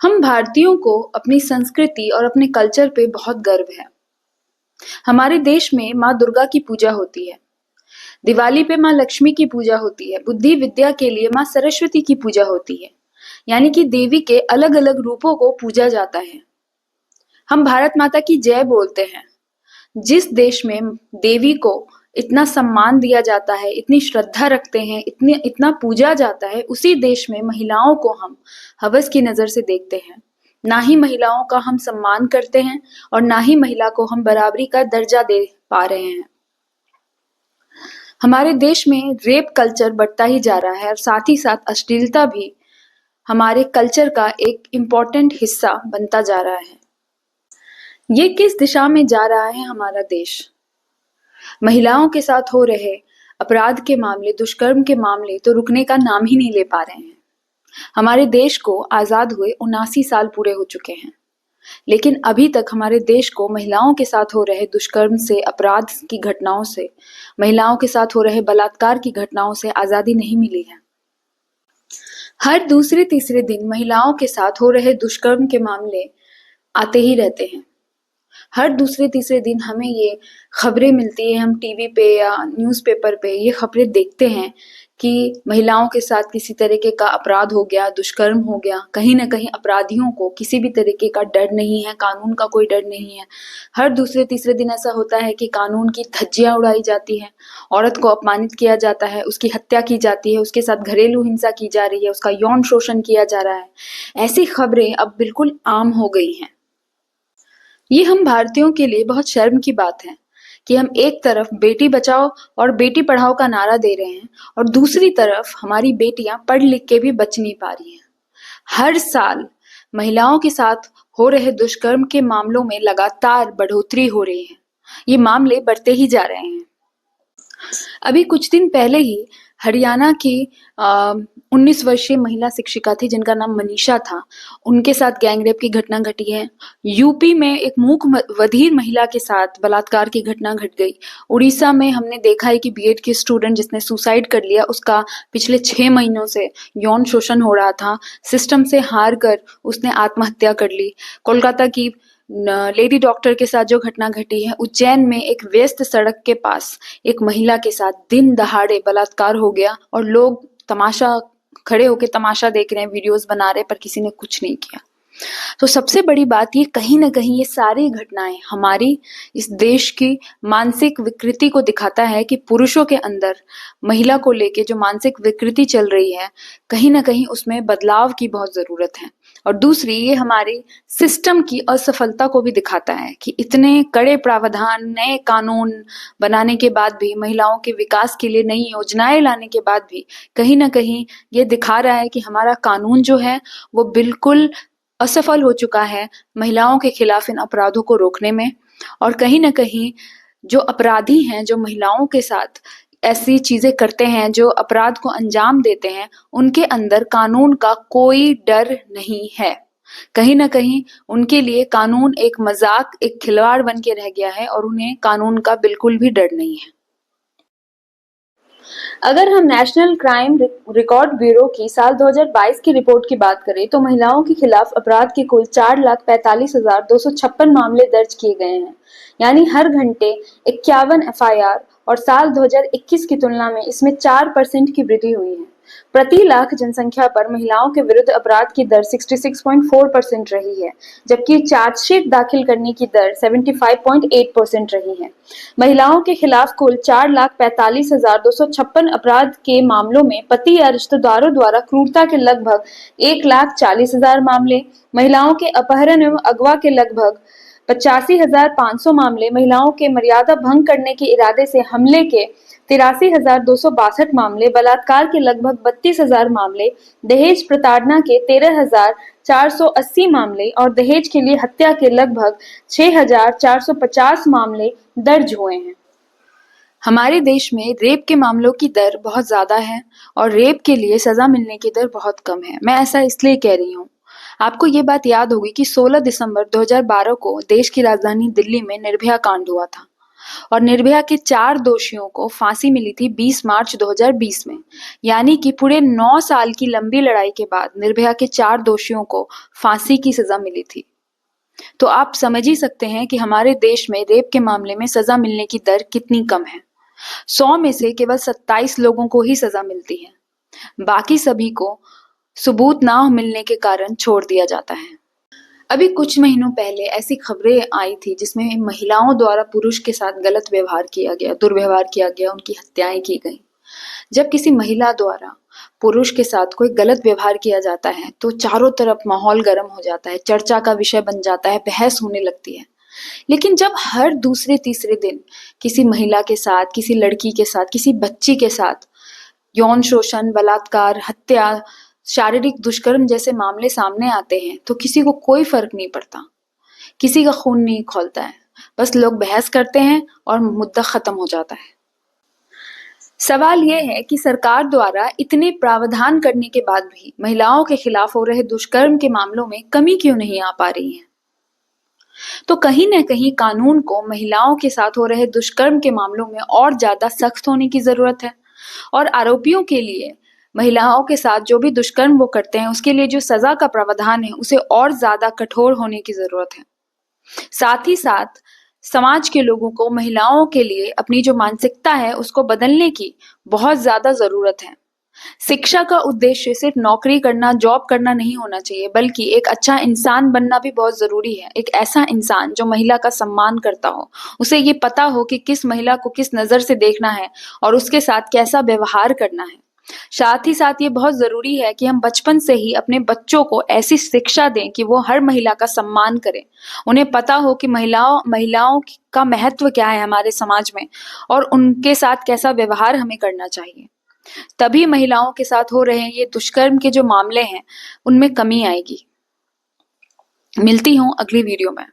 हम भारतीयों को अपनी संस्कृति और अपने कल्चर पे बहुत गर्व है। हमारे देश में माँ दुर्गा की पूजा होती है। दिवाली पे माँ लक्ष्मी की पूजा होती है। बुद्धि विद्या के लिए माँ सरस्वती की पूजा होती है। यानी कि देवी के अलग अलग रूपों को पूजा जाता है। हम भारत माता की जय बोलते हैं। जिस देश में देवी को इतना सम्मान दिया जाता है, इतनी श्रद्धा रखते हैं, इतना पूजा जाता है, उसी देश में महिलाओं को हम हवस की नजर से देखते हैं। ना ही महिलाओं का हम सम्मान करते हैं और ना ही महिला को हम बराबरी का दर्जा दे पा रहे हैं। हमारे देश में रेप कल्चर बढ़ता ही जा रहा है और साथ ही साथ अश्लीलता भी हमारे कल्चर का एक इम्पोर्टेंट हिस्सा बनता जा रहा है। ये किस दिशा में जा रहा है हमारा देश? महिलाओं के साथ हो रहे अपराध के मामले, दुष्कर्म के मामले तो रुकने का नाम ही नहीं ले पा रहे हैं। हमारे देश को आजाद हुए 79 साल पूरे हो चुके हैं, लेकिन अभी तक हमारे देश को महिलाओं के साथ हो रहे दुष्कर्म से, अपराध की घटनाओं से, महिलाओं के साथ हो रहे बलात्कार की घटनाओं से आजादी नहीं मिली है। हर दूसरे तीसरे दिन महिलाओं के साथ हो रहे दुष्कर्म के मामले आते ही रहते हैं। हर दूसरे तीसरे दिन हमें ये खबरें मिलती है, हम टीवी पे या न्यूज़पेपर पे ये खबरें देखते हैं कि महिलाओं के साथ किसी तरीके का अपराध हो गया, दुष्कर्म हो गया। कहीं ना कहीं अपराधियों को किसी भी तरीके का डर नहीं है, कानून का कोई डर नहीं है। हर दूसरे तीसरे दिन ऐसा होता है कि कानून की धज्जियां उड़ाई जाती है, औरत को अपमानित किया जाता है, उसकी हत्या की जाती है, उसके साथ घरेलू हिंसा की जा रही है, उसका यौन शोषण किया जा रहा है। ऐसी खबरें अब बिल्कुल आम हो गई हैं। ये हम भारतीयों के लिए बहुत शर्म की बात है कि हम एक तरफ बेटी बचाओ और बेटी पढ़ाओ का नारा दे रहे हैं और दूसरी तरफ हमारी बेटियां पढ़ लिख के भी बच नहीं पा रही हैं। हर साल महिलाओं के साथ हो रहे दुष्कर्म के मामलों में लगातार बढ़ोतरी हो रही है। ये मामले बढ़ते ही जा रहे हैं। अभी कुछ दिन पहले ही हरियाणा की 19 वर्षीय महिला शिक्षिका थी जिनका नाम मनीषा था, उनके साथ गैंगरेप की घटना घटी है। यूपी में एक मूक बधिर महिला के साथ बलात्कार की घटना घट गई। उड़ीसा में हमने देखा है कि बीएड की स्टूडेंट जिसने सुसाइड कर लिया, उसका पिछले 6 महीनों से यौन शोषण हो रहा था, सिस्टम से हार कर उसने आत्महत्या कर ली। कोलकाता की लेडी डॉक्टर के साथ जो घटना घटी है, उज्जैन में एक व्यस्त सड़क के पास एक महिला के साथ दिन दहाड़े बलात्कार हो गया और लोग तमाशा खड़े होकर तमाशा देख रहे हैं, वीडियोस बना रहे, पर किसी ने कुछ नहीं किया। तो सबसे बड़ी बात ये कहीं ना कहीं ये सारी घटनाएं हमारी इस देश की मानसिक विकृति को दिखाता है कि पुरुषों के अंदर महिला को लेके जो मानसिक विकृति चल रही है, कहीं ना कहीं उसमें बदलाव की बहुत जरूरत है। और दूसरी, ये हमारी सिस्टम की असफलता को भी दिखाता है कि इतने कड़े प्रावधान, नए कानून बनाने के बाद भी, महिलाओं के विकास के लिए नई योजनाएं लाने के बाद भी कहीं ना कहीं ये दिखा रहा है कि हमारा कानून जो है वो बिल्कुल असफल हो चुका है महिलाओं के खिलाफ इन अपराधों को रोकने में। और कहीं ना कहीं जो अपराधी हैं, जो महिलाओं के साथ ऐसी चीजें करते हैं, जो अपराध को अंजाम देते हैं, उनके अंदर कानून का कोई डर नहीं है। कहीं ना कहीं उनके लिए कानून एक मजाक, एक खिलवाड़ बन के रह गया है और उन्हें कानून का बिल्कुल भी डर नहीं है। अगर हम नेशनल क्राइम रिकॉर्ड ब्यूरो की साल 2022 की रिपोर्ट की बात करें तो महिलाओं के खिलाफ अपराध के कुल 4,45,256 मामले दर्ज किए गए हैं, यानी हर घंटे 51 एफआईआर, और साल 2021 की तुलना में इसमें 4% की वृद्धि हुई है। प्रति लाख जनसंख्या पर महिलाओं के विरुद्ध अपराध की दर 66.4% रही है, जबकि चार्जशीट दाखिल करने की दर 75.8% रही है। महिलाओं के खिलाफ कुल 4,45,256 अपराध के मामलों में पति या रिश्तेदारों द्वारा क्रूरता के लगभग 1,40,000 मामले, महिलाओं के अपहरण एवं अगवा के लगभग 85,500 मामले, महिलाओं के मर्यादा भंग करने के इरादे से हमले के 83,262 मामले, बलात्कार के लगभग 32,000 मामले, दहेज प्रताड़ना के 13,480 मामले और दहेज के लिए हत्या के लगभग 6,450 मामले दर्ज हुए हैं। हमारे देश में रेप के मामलों की दर बहुत ज्यादा है और रेप के लिए सजा मिलने की दर बहुत कम है। मैं ऐसा इसलिए कह रही हूँ, आपको ये बात याद होगी कि 16 दिसंबर 2012 को देश की राजधानी दिल्ली में निर्भया कांड हुआ था। और निर्भया के 4 दोषियों को फांसी मिली थी 20 मार्च 2020 में। यानी कि पूरे 9 साल की लंबी लड़ाई के बाद निर्भया के 4 दोषियों को फांसी की सजा मिली थी। तो आप समझ ही सकते हैं कि हमारे देश में रेप के मामले में सजा मिलने की दर कितनी कम है। 100 में से केवल 27 लोगों को ही सजा मिलती है, बाकी सभी को सबूत ना मिलने के कारण छोड़ दिया जाता है। अभी कुछ महीनों पहले ऐसी खबरें आई थी जिसमें महिलाओं द्वारा पुरुष के साथ गलत व्यवहार किया गया, दुर्व्यवहार किया गया, उनकी हत्याएं की गई। जब किसी महिला द्वारा पुरुष के साथ कोई गलत व्यवहार किया जाता है तो चारों तरफ माहौल गर्म हो जाता है, चर्चा का विषय बन जाता है, बहस होने लगती है। लेकिन जब हर दूसरे तीसरे दिन किसी महिला के साथ, किसी लड़की के साथ, किसी बच्ची के साथ यौन शोषण, बलात्कार, हत्या, शारीरिक दुष्कर्म जैसे मामले सामने आते हैं तो किसी को कोई फर्क नहीं पड़ता, किसी का खून नहीं खौलता है। बस लोग बहस करते हैं और मुद्दा खत्म हो जाता है। सवाल यह है कि सरकार द्वारा इतने प्रावधान करने के बाद भी महिलाओं के खिलाफ हो रहे दुष्कर्म के मामलों में कमी क्यों नहीं आ पा रही है? तो कहीं न कहीं कानून को महिलाओं के साथ हो रहे दुष्कर्म के मामलों में और ज्यादा सख्त होने की जरूरत है और आरोपियों के लिए, महिलाओं के साथ जो भी दुष्कर्म वो करते हैं उसके लिए जो सजा का प्रावधान है उसे और ज्यादा कठोर होने की जरूरत है। साथ ही साथ समाज के लोगों को महिलाओं के लिए अपनी जो मानसिकता है उसको बदलने की बहुत ज्यादा जरूरत है। शिक्षा का उद्देश्य सिर्फ नौकरी करना, जॉब करना नहीं होना चाहिए, बल्कि एक अच्छा इंसान बनना भी बहुत जरूरी है। एक ऐसा इंसान जो महिला का सम्मान करता हो, उसे ये पता हो कि किस महिला को किस नजर से देखना है और उसके साथ कैसा व्यवहार करना है। साथ ही साथ ये बहुत जरूरी है कि हम बचपन से ही अपने बच्चों को ऐसी शिक्षा दें कि वो हर महिला का सम्मान करें। उन्हें पता हो कि महिलाओं का महत्व क्या है हमारे समाज में और उनके साथ कैसा व्यवहार हमें करना चाहिए। तभी महिलाओं के साथ हो रहे ये दुष्कर्म के जो मामले हैं उनमें कमी आएगी। मिलती हूँ अगली वीडियो में।